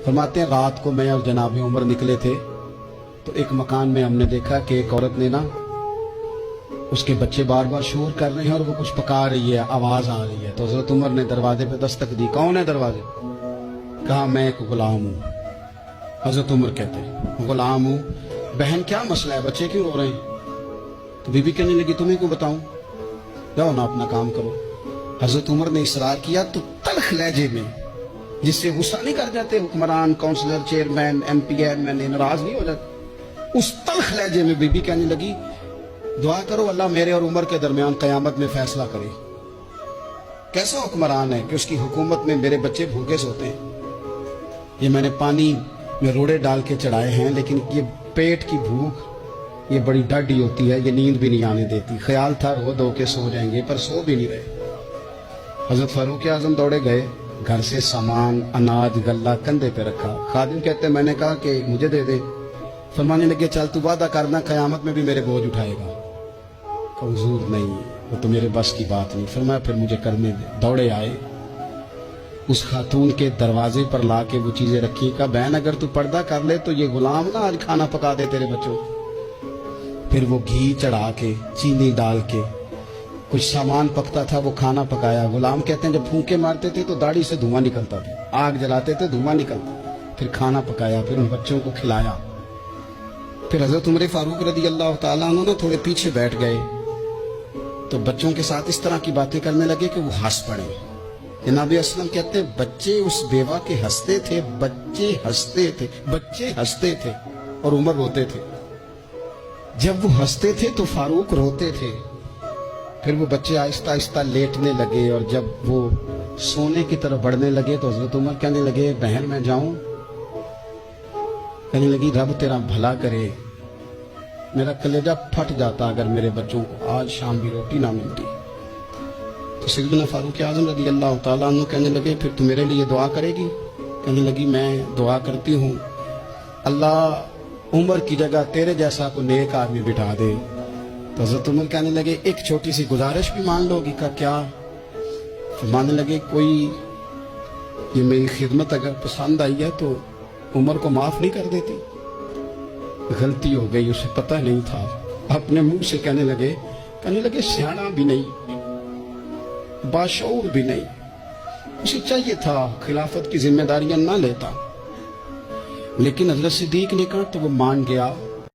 فرماتے ہیں رات کو میں اور جناب عمر نکلے تھے تو ایک مکان میں ہم نے دیکھا کہ ایک عورت نے نا اس کے بچے بار بار شور کر رہے ہیں اور وہ کچھ پکا رہی ہے، آواز آ رہی ہے. تو حضرت عمر نے دروازے پہ دستک دی. کون ہے دروازے؟ کہا میں ایک غلام ہوں. حضرت عمر کہتے ہیں غلام ہوں. بہن کیا مسئلہ ہے، بچے کیوں رو رہے ہیں؟ تو بی بی کہنے لگی تمہیں کیوں بتاؤں، جاؤ نا اپنا کام کرو. حضرت عمر نے اصرار کیا تو تلخ لہجے میں، جس سے غصہ نہیں کر جاتے حکمران، councillor, chairman, M P M L A ناراض نہیں ہو جاتے، اس تلخ لہجے میں بی بی کہنے لگی دعا کرو اللہ میرے اور عمر کے درمیان قیامت میں فیصلہ کرے. کیسا حکمران ہے کہ اس کی حکومت میں میرے بچے بھوکے سوتے ہیں. یہ میں نے پانی میں روڑے ڈال کے چڑھائے ہیں، لیکن یہ پیٹ کی بھوک یہ بڑی ڈاڈی ہوتی ہے، یہ نیند بھی نہیں آنے دیتی. خیال تھا رو دو کے سو جائیں گے پر سو بھی نہیں رہے. حضرت فاروق اعظم دوڑے گئے، گھر سے سامان اناج غلہ کندھے پہ رکھا. خادم کہتے میں نے کہا کہ مجھے دے دے. فرمانے لگے چل تو وعدہ کرنا قیامت میں بھی میرے بوجھ اٹھائے گا. کہ حضور نہیں، وہ تو میرے بس کی بات نہیں. فرمایا پھر مجھے کرنے دے. دوڑے آئے، اس خاتون کے دروازے پر لا کے وہ چیزیں رکھی. کہا بہن اگر تو پردہ کر لے تو یہ غلام نہ آج کھانا پکا دے تیرے بچوں. پھر وہ گھی چڑھا کے چینی ڈال کے کچھ سامان پکتا تھا وہ کھانا پکایا. غلام کہتے ہیں جب پھونکے مارتے تھے تو داڑھی سے دھواں نکلتا تھا، آگ جلاتے تھے دھواں نکلتا. پھر کھانا پکایا، پھر ان بچوں کو کھلایا. پھر حضرت عمر فاروق رضی اللہ تعالیٰ عنہ تھوڑے پیچھے بیٹھ گئے تو بچوں کے ساتھ اس طرح کی باتیں کرنے لگے کہ وہ ہنس پڑے. جناب اسلم کہتے ہیں بچے اس بیوہ کے ہنستے تھے، بچے ہنستے تھے اور عمر روتے تھے. جب وہ ہنستے تھے تو فاروق روتے تھے. پھر وہ بچے آہستہ آہستہ لیٹنے لگے اور جب وہ سونے کی طرف بڑھنے لگے تو حضرت عمر کہنے لگے بہن میں جاؤں؟ کہنے لگی رب تیرا بھلا کرے، میرا کلیجہ پھٹ جاتا اگر میرے بچوں کو آج شام بھی روٹی نہ ملتی. تو سیدنا فاروق اعظم رضی اللہ تعالیٰ عنہ کہنے لگے پھر تو میرے لیے دعا کرے گی؟ کہنے لگی میں دعا کرتی ہوں اللہ عمر کی جگہ تیرے جیسا کو نیک آدمی بٹھا دے. تو حضرت عمر کہنے لگے ایک چھوٹی سی گزارش بھی مان لو گی؟ کا کیا؟ فرمانے لگے کوئی یہ میری خدمت اگر پسند آئی ہے تو عمر کو معاف نہیں کر دیتی؟ غلطی ہو گئی، اسے پتہ نہیں تھا. اپنے منہ سے کہنے لگے سیانا بھی نہیں، باشعور بھی نہیں، اسے چاہیے تھا خلافت کی ذمہ داریاں نہ لیتا. لیکن حضرت صدیق نے کہا تو وہ مان گیا.